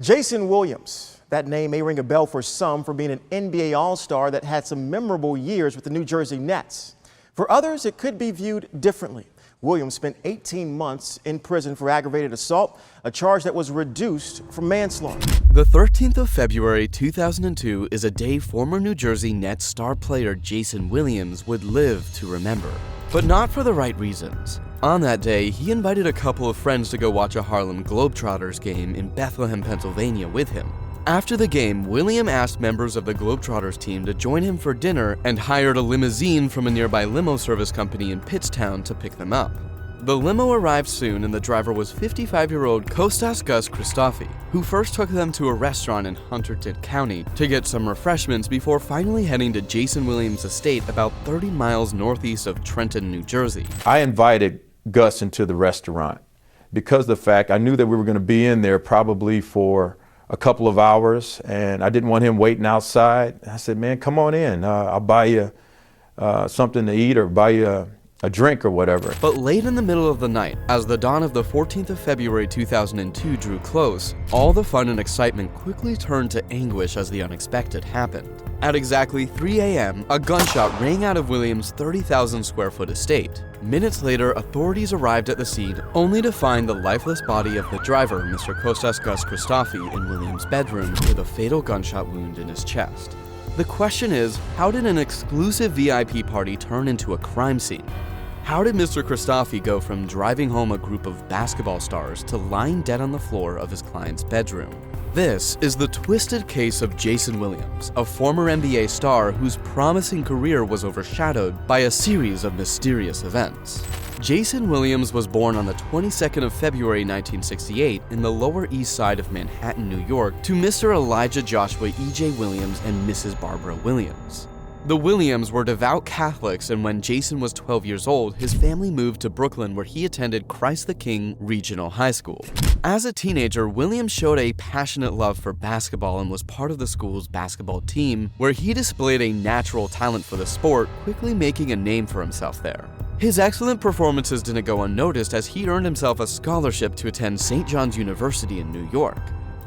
Jayson Williams, that name may ring a bell for some for being an NBA All-Star that had some memorable years with the New Jersey Nets. For others, it could be viewed differently. Williams spent 18 months in prison for aggravated assault, a charge that was reduced from manslaughter. The 13th of February 2002 is a day former New Jersey Nets star player Jayson Williams would live to remember. But not for the right reasons. On that day, he invited a couple of friends to go watch a Harlem Globetrotters game in Bethlehem, Pennsylvania with him. After the game, William asked members of the Globetrotters team to join him for dinner and hired a limousine from a nearby limo service company in Pittstown to pick them up. The limo arrived soon and the driver was 55-year-old Kostas Gus Christofi, who first took them to a restaurant in Hunterdon County to get some refreshments before finally heading to Jayson Williams' estate about 30 miles northeast of Trenton, New Jersey. I invited Gus into the restaurant because of the fact I knew that we were going to be in there probably for a couple of hours, and I didn't want him waiting outside. I said, man, come on in. I'll buy you something to eat or buy you a drink or whatever. But late in the middle of the night, as the dawn of the 14th of February 2002 drew close, all the fun and excitement quickly turned to anguish as the unexpected happened. At exactly 3 a.m., a gunshot rang out of Williams' 30,000 square foot estate. Minutes later, authorities arrived at the scene only to find the lifeless body of the driver, Mr. Kostas Gus Christofi, in Williams' bedroom with a fatal gunshot wound in his chest. The question is, how did an exclusive VIP party turn into a crime scene? How did Mr. Christofi go from driving home a group of basketball stars to lying dead on the floor of his client's bedroom? This is the twisted case of Jayson Williams, a former NBA star whose promising career was overshadowed by a series of mysterious events. Jayson Williams was born on the 22nd of February 1968 in the Lower East Side of Manhattan, New York, to Mr. Elijah Joshua E.J. Williams and Mrs. Barbara Williams. The Williams were devout Catholics, and when Jayson was 12 years old, his family moved to Brooklyn where he attended Christ the King Regional High School. As a teenager, Williams showed a passionate love for basketball and was part of the school's basketball team, where he displayed a natural talent for the sport, quickly making a name for himself there. His excellent performances didn't go unnoticed as he earned himself a scholarship to attend St. John's University in New York.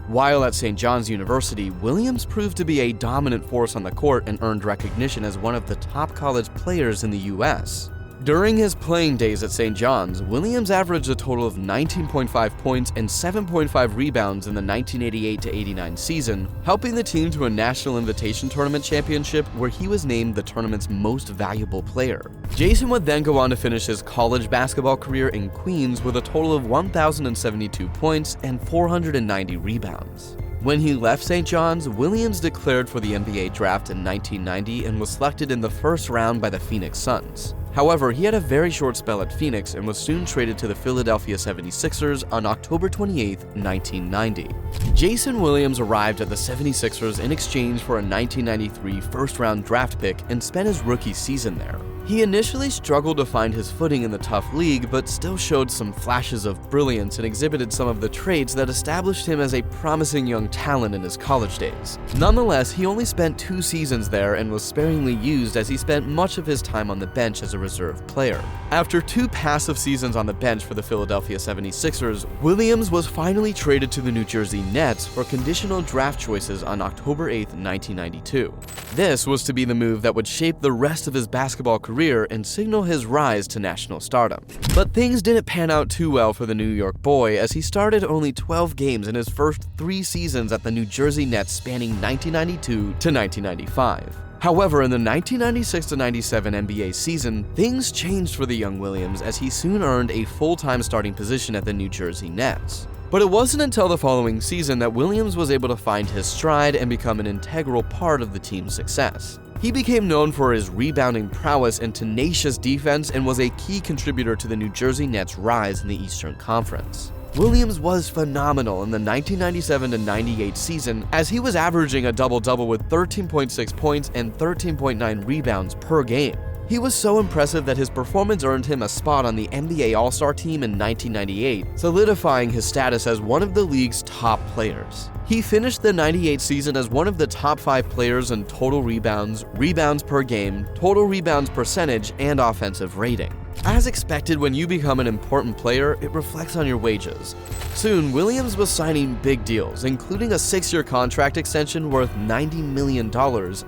While at St. John's University, Williams proved to be a dominant force on the court and earned recognition as one of the top college players in the U.S. During his playing days at St. John's, Williams averaged a total of 19.5 points and 7.5 rebounds in the 1988-89 season, helping the team to a National Invitation Tournament championship where he was named the tournament's most valuable player. Jayson would then go on to finish his college basketball career in Queens with a total of 1,072 points and 490 rebounds. When he left St. John's, Williams declared for the NBA draft in 1990 and was selected in the first round by the Phoenix Suns. However, he had a very short spell at Phoenix and was soon traded to the Philadelphia 76ers on October 28, 1990. Jayson Williams arrived at the 76ers in exchange for a 1993 first-round draft pick and spent his rookie season there. He initially struggled to find his footing in the tough league, but still showed some flashes of brilliance and exhibited some of the traits that established him as a promising young talent in his college days. Nonetheless, he only spent 2 seasons there and was sparingly used as he spent much of his time on the bench as a reserve player. After 2 passive seasons on the bench for the Philadelphia 76ers, Williams was finally traded to the New Jersey Nets for conditional draft choices on October 8, 1992. This was to be the move that would shape the rest of his basketball career and signal his rise to national stardom. But things didn't pan out too well for the New York boy, as he started only 12 games in his first 3 seasons at the New Jersey Nets spanning 1992 to 1995. However, in the 1996-97 NBA season, things changed for the young Williams as he soon earned a full-time starting position at the New Jersey Nets. But it wasn't until the following season that Williams was able to find his stride and become an integral part of the team's success. He became known for his rebounding prowess and tenacious defense and was a key contributor to the New Jersey Nets' rise in the Eastern Conference. Williams was phenomenal in the 1997-98 season as he was averaging a double-double with 13.6 points and 13.9 rebounds per game. He was so impressive that his performance earned him a spot on the NBA All-Star team in 1998, solidifying his status as one of the league's top players. He finished the 98 season as one of the top 5 players in total rebounds, rebounds per game, total rebounds percentage, and offensive rating. As expected, when you become an important player, it reflects on your wages. Soon, Williams was signing big deals, including a 6-year contract extension worth $90 million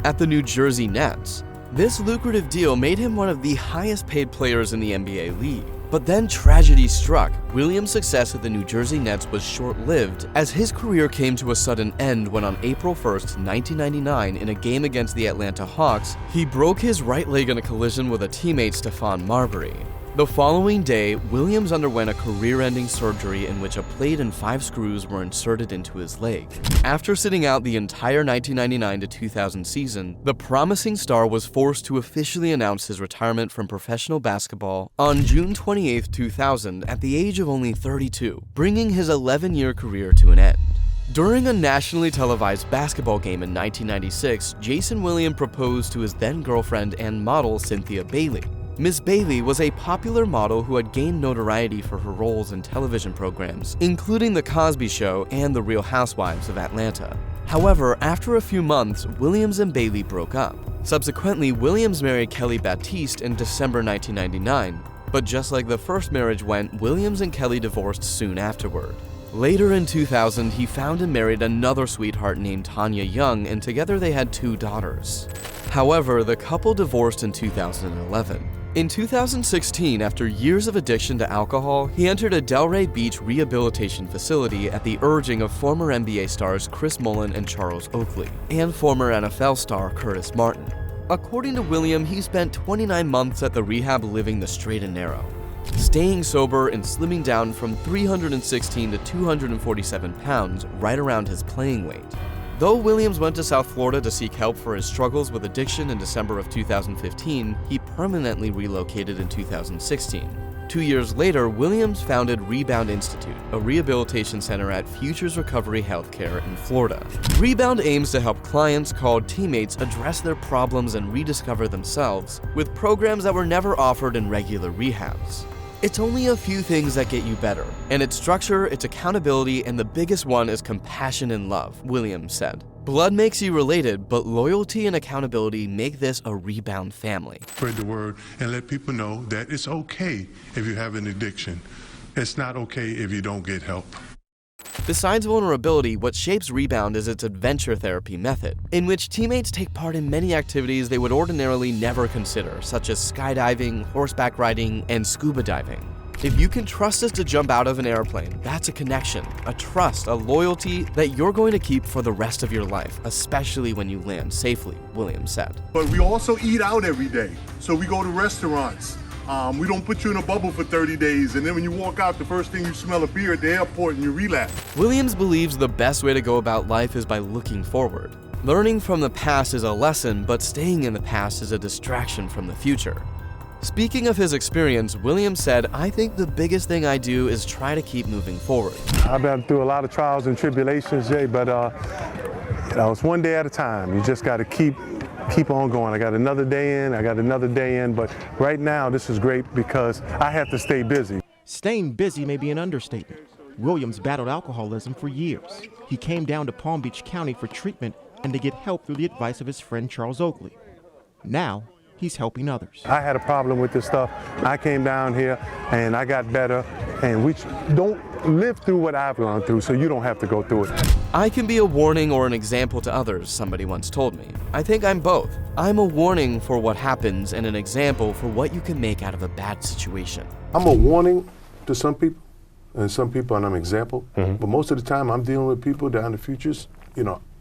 at the New Jersey Nets. This lucrative deal made him one of the highest-paid players in the NBA league. But then tragedy struck. Williams' success at the New Jersey Nets was short-lived, as his career came to a sudden end when on April 1st, 1999, in a game against the Atlanta Hawks, he broke his right leg in a collision with a teammate, Stephon Marbury. The following day, Williams underwent a career-ending surgery in which a plate and 5 screws were inserted into his leg. After sitting out the entire 1999 to 2000 season, the promising star was forced to officially announce his retirement from professional basketball on June 28, 2000, at the age of only 32, bringing his 11-year career to an end. During a nationally televised basketball game in 1996, Jayson Williams proposed to his then-girlfriend and model Cynthia Bailey. Miss Bailey was a popular model who had gained notoriety for her roles in television programs, including The Cosby Show and The Real Housewives of Atlanta. However, after a few months, Williams and Bailey broke up. Subsequently, Williams married Kelly Baptiste in December 1999, but just like the first marriage went, Williams and Kelly divorced soon afterward. Later in 2000, he found and married another sweetheart named Tanya Young, and together they had 2 daughters. However, the couple divorced in 2011. In 2016, after years of addiction to alcohol, he entered a Delray Beach rehabilitation facility at the urging of former NBA stars Chris Mullin and Charles Oakley, and former NFL star Curtis Martin. According to William, he spent 29 months at the rehab living the straight and narrow, staying sober and slimming down from 316 to 247 pounds, right around his playing weight. Though Williams went to South Florida to seek help for his struggles with addiction in December of 2015, he permanently relocated in 2016. 2 years later, Williams founded Rebound Institute, a rehabilitation center at Futures Recovery Healthcare in Florida. Rebound aims to help clients called teammates address their problems and rediscover themselves with programs that were never offered in regular rehabs. It's only a few things that get you better, and its structure, its accountability, and the biggest one is compassion and love, Williams said. Blood makes you related, but loyalty and accountability make this a Rebound family. Spread the word and let people know that it's okay if you have an addiction. It's not okay if you don't get help. Besides vulnerability, what shapes Rebound is its adventure therapy method, in which teammates take part in many activities they would ordinarily never consider, such as skydiving, horseback riding, and scuba diving. If you can trust us to jump out of an airplane, that's a connection, a trust, a loyalty that you're going to keep for the rest of your life, especially when you land safely, Williams said. But we also eat out every day, so we go to restaurants. We don't put you in a bubble for 30 days, and then when you walk out, the first thing you smell a beer at the airport and you relapse. Williams believes the best way to go about life is by looking forward. Learning from the past is a lesson, but staying in the past is a distraction from the future. Speaking of his experience, Williams said, "I think the biggest thing I do is try to keep moving forward." I've been through a lot of trials and tribulations, Jay, but it's one day at a time. You just got to keep on going. I got another day in, but right now this is great because I have to stay busy. Staying busy may be an understatement. Williams battled alcoholism for years. He came down to Palm Beach County for treatment and to get help through the advice of his friend Charles Oakley. Now, he's helping others. I had a problem with this stuff. I came down here and I got better, and we don't live through what I've gone through, so you don't have to go through it. "I can be a warning or an example to others," somebody once told me. I think I'm both. I'm a warning for what happens and an example for what you can make out of a bad situation. I'm a warning to some people, and some people I'm an example. But most of the time I'm dealing with people down the futures,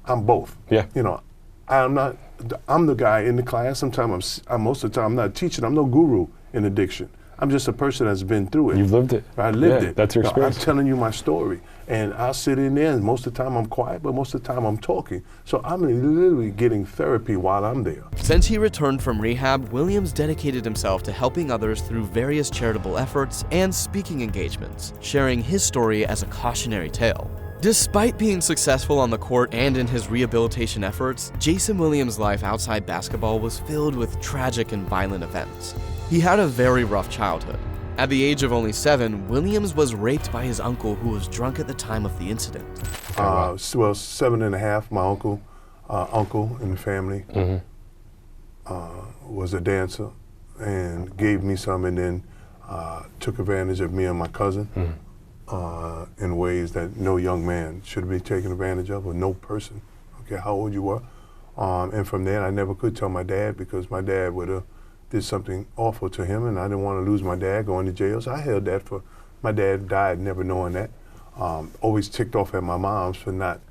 I'm both. Yeah. I'm the guy in the class. Sometimes most of the time I'm not teaching. I'm no guru in addiction. I'm just a person that's been through it. You've lived it. I lived it. That's your experience. I'm telling you my story. And I'll sit in there, and most of the time I'm quiet, but most of the time I'm talking. So I'm literally getting therapy while I'm there. Since he returned from rehab, Williams dedicated himself to helping others through various charitable efforts and speaking engagements, sharing his story as a cautionary tale. Despite being successful on the court and in his rehabilitation efforts, Jayson Williams' life outside basketball was filled with tragic and violent events. He had a very rough childhood. At the age of only 7, Williams was raped by his uncle, who was drunk at the time of the incident. 7.5, my uncle in the family was a dancer and gave me some, and then took advantage of me and my cousin in ways that no young man should be taken advantage of, or no person, okay, how old you were. And from there, I never could tell my dad because my dad would have did something awful to him, and I didn't want to lose my dad going to jail, so I held that for, my dad died never knowing that. Always ticked off at my mom's for not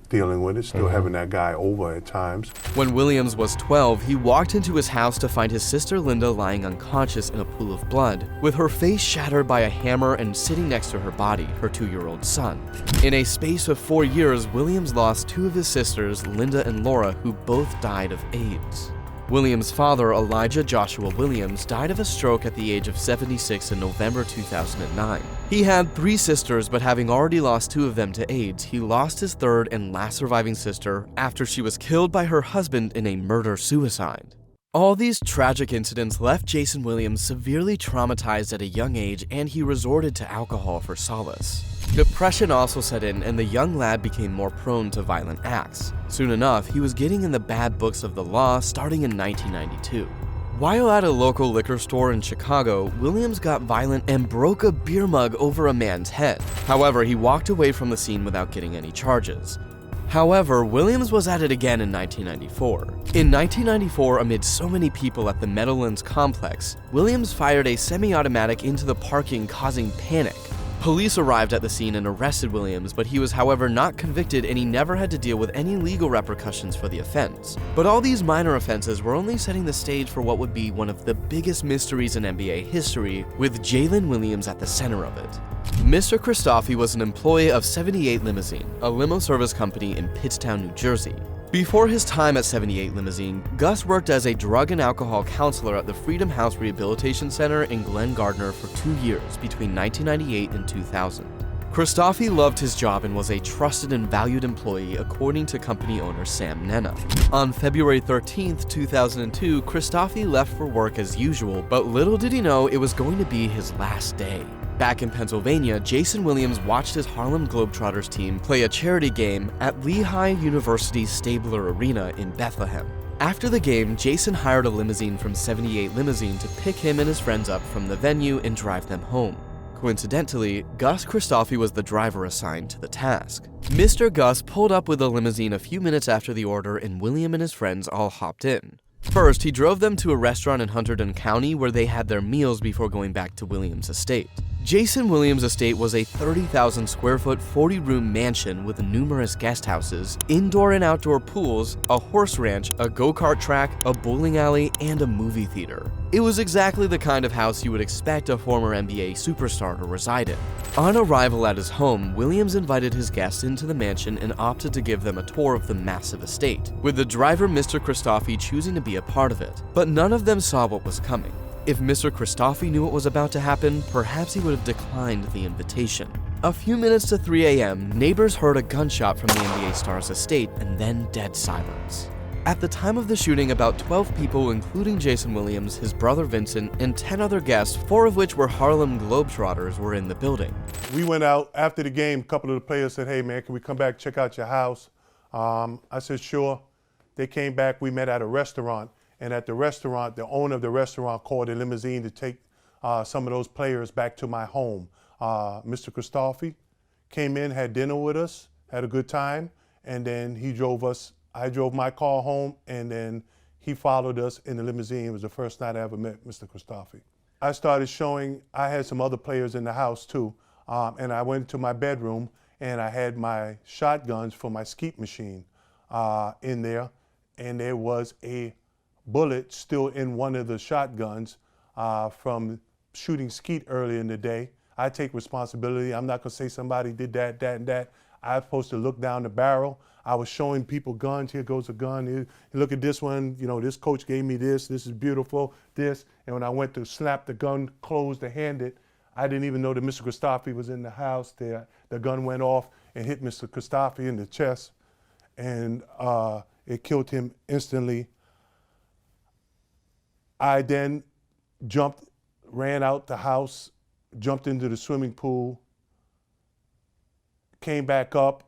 dealing with it, still having that guy over at times. When Williams was 12, he walked into his house to find his sister Linda lying unconscious in a pool of blood, with her face shattered by a hammer and sitting next to her body, her 2-year-old son. In a space of 4 years, Williams lost 2 of his sisters, Linda and Laura, who both died of AIDS. Williams' father, Elijah Joshua Williams, died of a stroke at the age of 76 in November 2009. He had 3 sisters, but having already lost 2 of them to AIDS, he lost his third and last surviving sister after she was killed by her husband in a murder-suicide. All these tragic incidents left Jayson Williams severely traumatized at a young age, and he resorted to alcohol for solace. Depression also set in, and the young lad became more prone to violent acts. Soon enough, he was getting in the bad books of the law starting in 1992. While at a local liquor store in Chicago, Williams got violent and broke a beer mug over a man's head. However, he walked away from the scene without getting any charges. However, Williams was at it again in 1994. In 1994, amid so many people at the Meadowlands complex, Williams fired a semi-automatic into the parking, causing panic. Police arrived at the scene and arrested Williams, but he was, however, not convicted, and he never had to deal with any legal repercussions for the offense. But all these minor offenses were only setting the stage for what would be one of the biggest mysteries in NBA history, with Jayson Williams at the center of it. Mr. Christoffi was an employee of 78 Limousine, a limo service company in Pittstown, New Jersey. Before his time at 78 Limousine, Gus worked as a drug and alcohol counselor at the Freedom House Rehabilitation Center in Glen Gardner for 2 years between 1998 and 2000. Christoffi loved his job and was a trusted and valued employee, according to company owner Sam Nenna. On February 13, 2002, Christoffi left for work as usual, but little did he know it was going to be his last day. Back in Pennsylvania, Jayson Williams watched his Harlem Globetrotters team play a charity game at Lehigh University's Stabler Arena in Bethlehem. After the game, Jayson hired a limousine from 78 Limousine to pick him and his friends up from the venue and drive them home. Coincidentally, Gus Christoffi was the driver assigned to the task. Mr. Gus pulled up with a limousine a few minutes after the order, and William and his friends all hopped in. First, he drove them to a restaurant in Hunterdon County where they had their meals before going back to Williams' estate. Jayson Williams' estate was a 30,000 square foot, 40-room mansion with numerous guest houses, indoor and outdoor pools, a horse ranch, a go-kart track, a bowling alley, and a movie theater. It was exactly the kind of house you would expect a former NBA superstar to reside in. On arrival at his home, Williams invited his guests into the mansion and opted to give them a tour of the massive estate, with the driver Mr. Christoffi choosing to be a part of it. But none of them saw what was coming. If Mr. Christoffi knew what was about to happen, perhaps he would have declined the invitation. A few minutes to 3 a.m., neighbors heard a gunshot from the NBA star's estate and then dead silence. At the time of the shooting, about 12 people, including Jayson Williams, his brother Vincent, and 10 other guests, 4 of which were Harlem Globetrotters, were in the building. We went out after the game. A couple of the players said, "Hey man, can we come back, check out your house?" I said, "Sure." They came back. We met at a restaurant. And at the restaurant, the owner of the restaurant called a limousine to take some of those players back to my home. Mr. Christoffi came in, had dinner with us, had a good time, and then he drove us. I drove my car home, and then he followed us in the limousine. It was the first night I ever met Mr. Christoffi. I started showing, I had some other players in the house too, and I went to my bedroom, and I had my shotguns for my skeet machine in there, and there was a bullet still in one of the shotguns from shooting skeet earlier in the day. I take responsibility. I'm not gonna say somebody did that, and that. I'm supposed to look down the barrel. I was showing people guns. Here goes a gun. Here, look at this one. You know, this coach gave me this. This is beautiful. This. And when I went to slap the gun closed to hand it, I didn't even know that Mr. Christoffi was in the house there. The gun went off and hit Mr. Christoffi in the chest, and it killed him instantly. I then jumped, ran out the house, jumped into the swimming pool, came back up,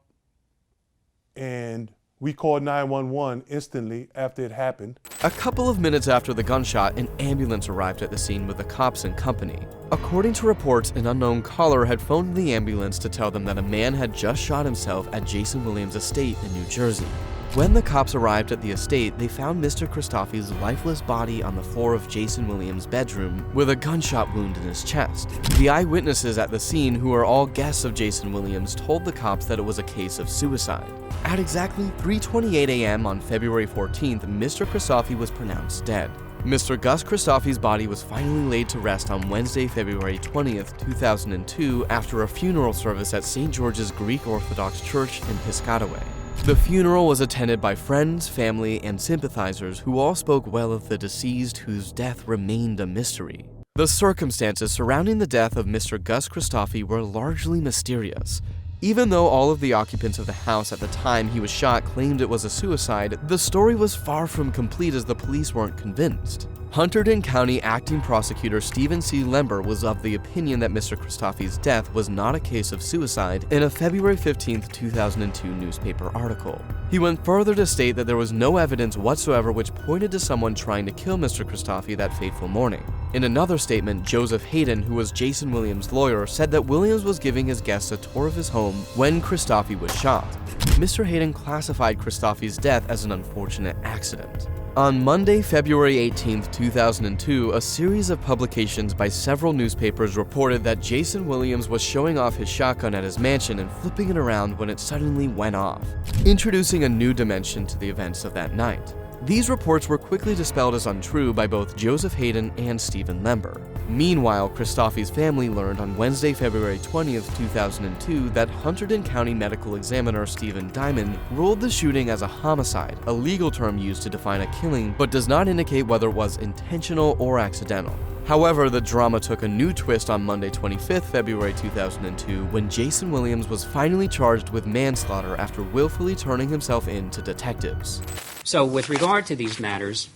and We called 911 instantly after it happened. A couple of minutes after the gunshot, an ambulance arrived at the scene with the cops and company. According to reports, an unknown caller had phoned the ambulance to tell them that a man had just shot himself at Jayson Williams' estate in New Jersey. When the cops arrived at the estate, they found Mr. Christoffi's lifeless body on the floor of Jayson Williams' bedroom with a gunshot wound in his chest. The eyewitnesses at the scene, who are all guests of Jayson Williams, told the cops that it was a case of suicide. At exactly 3:28 a.m. on February 14th, Mr. Christoffi was pronounced dead. Mr. Gus Christoffi's body was finally laid to rest on Wednesday, February 20th, 2002, after a funeral service at St. George's Greek Orthodox Church in Piscataway. The funeral was attended by friends, family, and sympathizers who all spoke well of the deceased, whose death remained a mystery. The circumstances surrounding the death of Mr. Gus Christoffi were largely mysterious. Even though all of the occupants of the house at the time he was shot claimed it was a suicide, the story was far from complete as the police weren't convinced. Hunterdon County Acting Prosecutor Stephen C. Lember was of the opinion that Mr. Christoffi's death was not a case of suicide in a February 15, 2002 newspaper article. He went further to state that there was no evidence whatsoever which pointed to someone trying to kill Mr. Christoffi that fateful morning. In another statement, Joseph Hayden, who was Jayson Williams' lawyer, said that Williams was giving his guests a tour of his home when Christoffi was shot. Mr. Hayden classified Christoffi's death as an unfortunate accident. On Monday, February 18, 2002, a series of publications by several newspapers reported that Jayson Williams was showing off his shotgun at his mansion and flipping it around when it suddenly went off, introducing a new dimension to the events of that night. These reports were quickly dispelled as untrue by both Joseph Hayden and Stephen Lember. Meanwhile, Christoffi's family learned on Wednesday, February 20th, 2002 that Hunterdon County Medical Examiner Stephen Diamond ruled the shooting as a homicide, a legal term used to define a killing but does not indicate whether it was intentional or accidental. However, the drama took a new twist on Monday, 25th February 2002 when Jayson Williams was finally charged with manslaughter after willfully turning himself in to detectives. So with regard to these matters,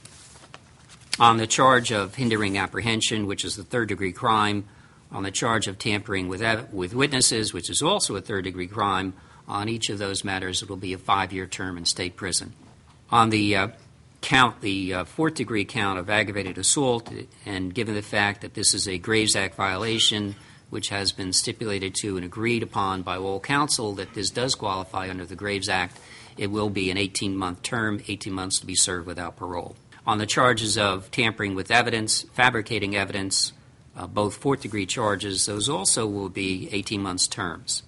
on the charge of hindering apprehension, which is a third-degree crime, on the charge of tampering with witnesses, which is also a third-degree crime, on each of those matters it will be a 5-year term in state prison. On the fourth-degree count of aggravated assault, and given the fact that this is a Graves Act violation, which has been stipulated to and agreed upon by all counsel that this does qualify under the Graves Act, it will be an 18-month term, 18 months to be served without parole. On the charges of tampering with evidence, fabricating evidence, both fourth-degree charges, those also will be 18 months terms.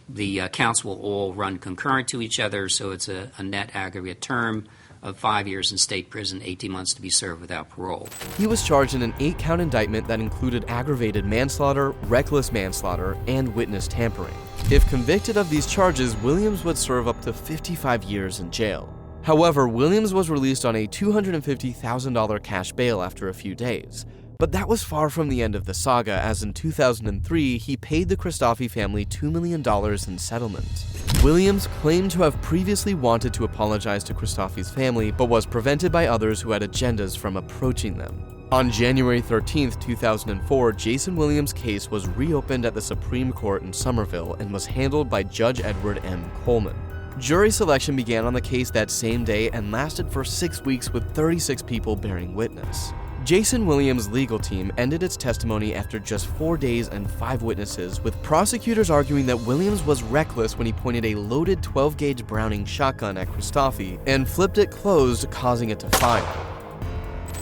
The counts will all run concurrent to each other, so it's a net aggregate term of 5 years in state prison, 18 months to be served without parole. He was charged in an 8-count indictment that included aggravated manslaughter, reckless manslaughter, and witness tampering. If convicted of these charges, Williams would serve up to 55 years in jail. However, Williams was released on a $250,000 cash bail after a few days. But that was far from the end of the saga, as in 2003, he paid the Christoffi family $2 million in settlement. Williams claimed to have previously wanted to apologize to Christoffi's family, but was prevented by others who had agendas from approaching them. On January 13, 2004, Jayson Williams' case was reopened at the Supreme Court in Somerville and was handled by Judge Edward M. Coleman. Jury selection began on the case that same day and lasted for 6 weeks with 36 people bearing witness. Jayson Williams' legal team ended its testimony after just 4 days and 5 witnesses, with prosecutors arguing that Williams was reckless when he pointed a loaded 12-gauge Browning shotgun at Christoffi and flipped it closed, causing it to fire.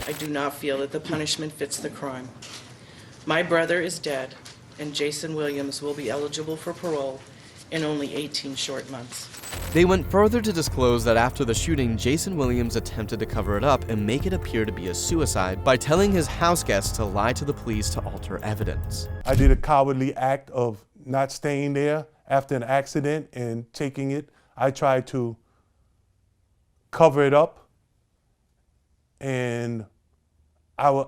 I do not feel that the punishment fits the crime. My brother is dead, and Jayson Williams will be eligible for parole in only 18 short months. They went further to disclose that after the shooting, Jayson Williams attempted to cover it up and make it appear to be a suicide by telling his house guests to lie to the police to alter evidence. I did a cowardly act of not staying there after an accident and taking it. I tried to cover it up, and I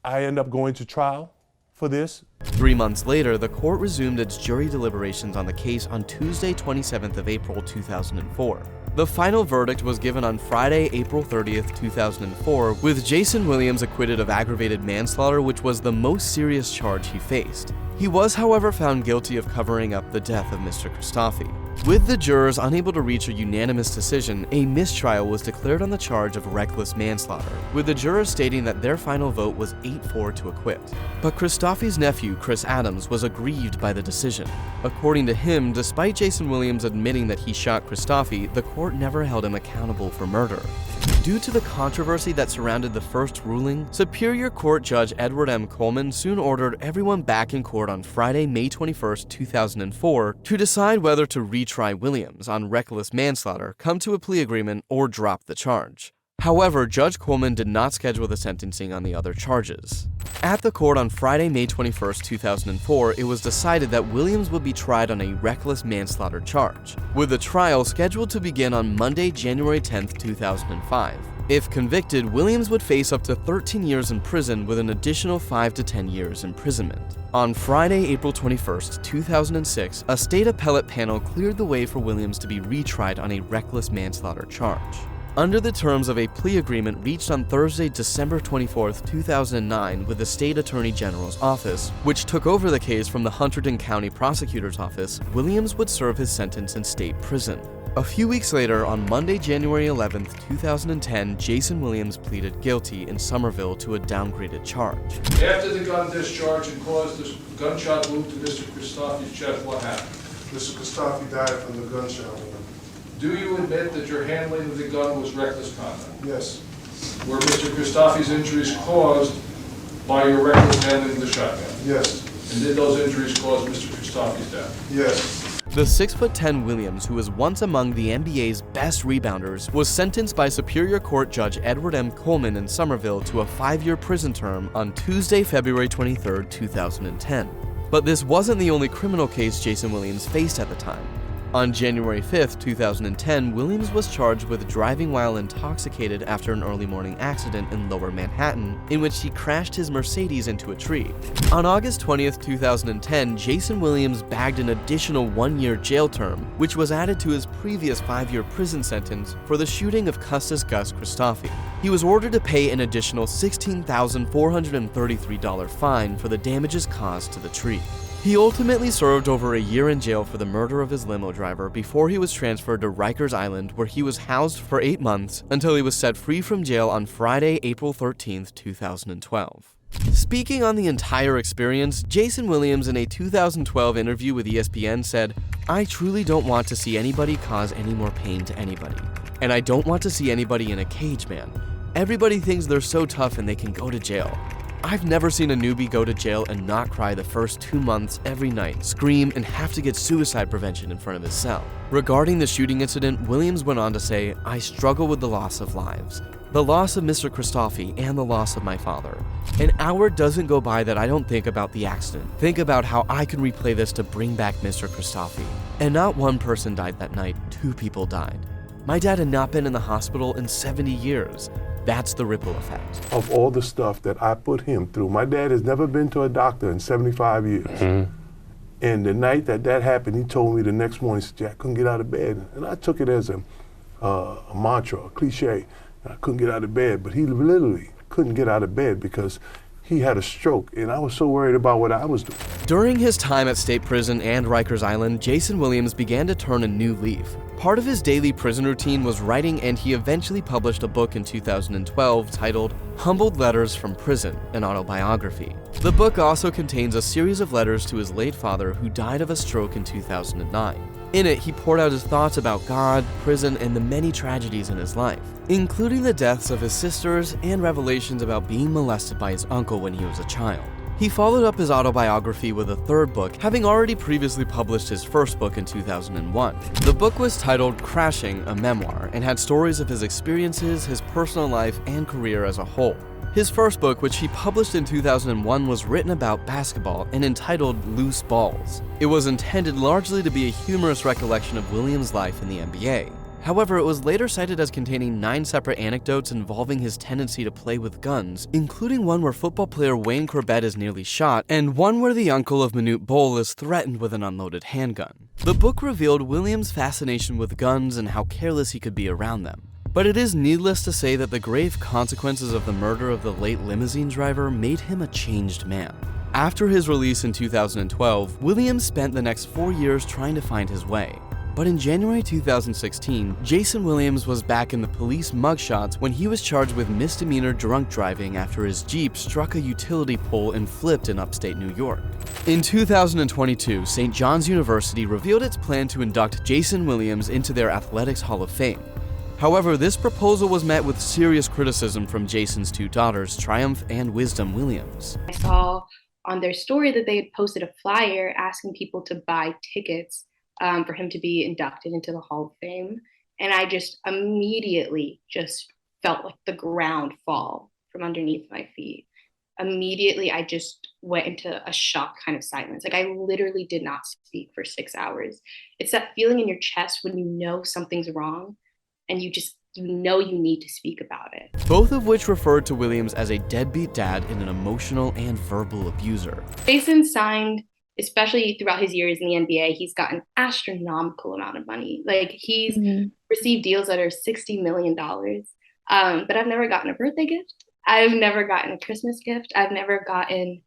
ended up going to trial for this. 3 months later, the court resumed its jury deliberations on the case on Tuesday, 27th of April, 2004. The final verdict was given on Friday, April 30th, 2004, with Jayson Williams acquitted of aggravated manslaughter, which was the most serious charge he faced. He was, however, found guilty of covering up the death of Mr. Christoffi. With the jurors unable to reach a unanimous decision, a mistrial was declared on the charge of reckless manslaughter, with the jurors stating that their final vote was 8-4 to acquit. But Christoffi's nephew, Chris Adams, was aggrieved by the decision. According to him, despite Jayson Williams admitting that he shot Christoffi, the court never held him accountable for murder. Due to the controversy that surrounded the first ruling, Superior Court Judge Edward M. Coleman soon ordered everyone back in court on Friday, May 21, 2004, to decide whether to retry Williams on reckless manslaughter, come to a plea agreement, or drop the charge. However, Judge Coleman did not schedule the sentencing on the other charges. At the court on Friday, May 21, 2004, it was decided that Williams would be tried on a reckless manslaughter charge, with the trial scheduled to begin on Monday, January 10, 2005. If convicted, Williams would face up to 13 years in prison with an additional 5 to 10 years imprisonment. On Friday, April 21, 2006, a state appellate panel cleared the way for Williams to be retried on a reckless manslaughter charge. Under the terms of a plea agreement reached on Thursday, December 24, 2009 with the State Attorney General's office, which took over the case from the Hunterdon County Prosecutor's Office, Williams would serve his sentence in state prison. A few weeks later, on Monday, January 11, 2010, Jayson Williams pleaded guilty in Somerville to a downgraded charge. After the gun discharge and caused the gunshot wound to Mr. Christoffi's chest, what happened? Mr. Christoffi died from the gunshot wound. Do you admit that your handling of the gun was reckless conduct? Yes. Were Mr. Christoffi's injuries caused by your reckless handling of the shotgun? Yes. And did those injuries cause Mr. Christoffi's death? Yes. The 6'10" Williams, who was once among the NBA's best rebounders, was sentenced by Superior Court Judge Edward M. Coleman in Somerville to a 5-year prison term on Tuesday, February 23, 2010. But this wasn't the only criminal case Jayson Williams faced at the time. On January 5, 2010, Williams was charged with driving while intoxicated after an early morning accident in Lower Manhattan, in which he crashed his Mercedes into a tree. On August 20, 2010, Jayson Williams bagged an additional 1-year jail term, which was added to his previous 5-year prison sentence for the shooting of Custis Gus Christoffi. He was ordered to pay an additional $16,433 fine for the damages caused to the tree. He ultimately served over a year in jail for the murder of his limo driver before he was transferred to Rikers Island, where he was housed for 8 months until he was set free from jail on Friday, April 13, 2012. Speaking on the entire experience, Jayson Williams in a 2012 interview with ESPN said, "I truly don't want to see anybody cause any more pain to anybody. And I don't want to see anybody in a cage, man. Everybody thinks they're so tough and they can go to jail. I've never seen a newbie go to jail and not cry the first 2 months every night, scream, and have to get suicide prevention in front of his cell." Regarding the shooting incident, Williams went on to say, "I struggle with the loss of lives. The loss of Mr. Christoffi and the loss of my father. An hour doesn't go by that I don't think about the accident. Think about how I can replay this to bring back Mr. Christoffi. And not one person died that night, 2 people died. My dad had not been in the hospital in 70 years. That's the ripple effect." Of all the stuff that I put him through, my dad has never been to a doctor in 75 years. Mm-hmm. And the night that happened, he told me the next morning, he said, "I couldn't get out of bed." And I took it as a mantra, a cliche. I couldn't get out of bed, but he literally couldn't get out of bed because he had a stroke, and I was so worried about what I was doing. During his time at State Prison and Rikers Island, Jayson Williams began to turn a new leaf. Part of his daily prison routine was writing, and he eventually published a book in 2012 titled Humbled Letters from Prison, an autobiography. The book also contains a series of letters to his late father, who died of a stroke in 2009. In it, he poured out his thoughts about God, prison, and the many tragedies in his life, including the deaths of his sisters and revelations about being molested by his uncle when he was a child. He followed up his autobiography with a 3rd book, having already previously published his first book in 2001. The book was titled Crashing, a Memoir, and had stories of his experiences, his personal life, and career as a whole. His first book, which he published in 2001, was written about basketball and entitled Loose Balls. It was intended largely to be a humorous recollection of Williams' life in the NBA. However, it was later cited as containing 9 separate anecdotes involving his tendency to play with guns, including one where football player Wayne Corbett is nearly shot, and one where the uncle of Manute Bol is threatened with an unloaded handgun. The book revealed Williams' fascination with guns and how careless he could be around them. But it is needless to say that the grave consequences of the murder of the late limousine driver made him a changed man. After his release in 2012, Williams spent the next 4 years trying to find his way. but in January 2016, Jayson Williams was back in the police mugshots when he was charged with misdemeanor drunk driving after his Jeep struck a utility pole and flipped in upstate New York. In 2022, St. John's University revealed its plan to induct Jayson Williams into their Athletics Hall of Fame. However, this proposal was met with serious criticism from Jayson's two daughters, Triumph and Wisdom Williams. I saw on their story that they had posted a flyer asking people to buy tickets for him to be inducted into the Hall of Fame. And I just immediately just felt like the ground fall from underneath my feet. Immediately, I just went into a shock kind of silence. Like, I literally did not speak for 6 hours. It's that feeling in your chest when you know something's wrong and you know you need to speak about it. Both of which referred to Williams as a deadbeat dad and an emotional and verbal abuser. Jayson signed, especially throughout his years in the NBA, he's got an astronomical amount of money. Like, he's received deals that are $60 million. But I've never gotten a birthday gift. I've never gotten a Christmas gift. I've never gotten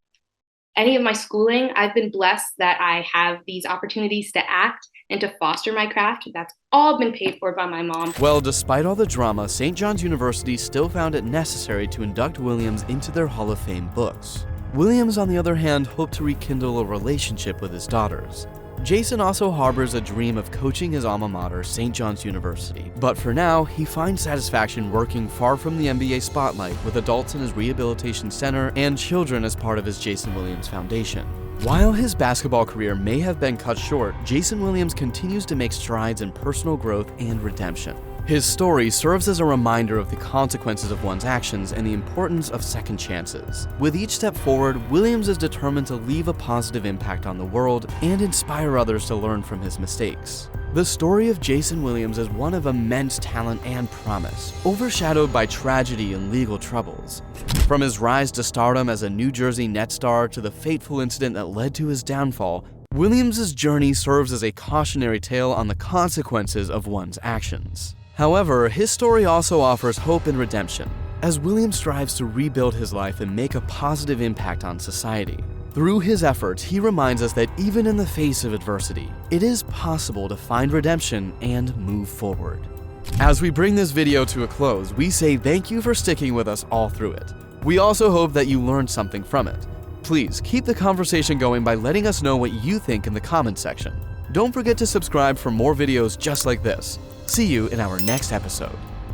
any of my schooling. I've been blessed that I have these opportunities to act and to foster my craft. That's all been paid for by my mom. Well, despite all the drama, St. John's University still found it necessary to induct Williams into their Hall of Fame books. Williams, on the other hand, hoped to rekindle a relationship with his daughters. Jayson also harbors a dream of coaching his alma mater, St. John's University. But for now, he finds satisfaction working far from the NBA spotlight with adults in his rehabilitation center and children as part of his Jayson Williams Foundation. While his basketball career may have been cut short, Jayson Williams continues to make strides in personal growth and redemption. His story serves as a reminder of the consequences of one's actions and the importance of second chances. With each step forward, Williams is determined to leave a positive impact on the world and inspire others to learn from his mistakes. The story of Jayson Williams is one of immense talent and promise, overshadowed by tragedy and legal troubles. From his rise to stardom as a New Jersey Nets star to the fateful incident that led to his downfall, Williams' journey serves as a cautionary tale on the consequences of one's actions. However, his story also offers hope and redemption, as Williams strives to rebuild his life and make a positive impact on society. Through his efforts, he reminds us that even in the face of adversity, it is possible to find redemption and move forward. As we bring this video to a close, we say thank you for sticking with us all through it. We also hope that you learned something from it. Please keep the conversation going by letting us know what you think in the comments section. Don't forget to subscribe for more videos just like this. See you in our next episode.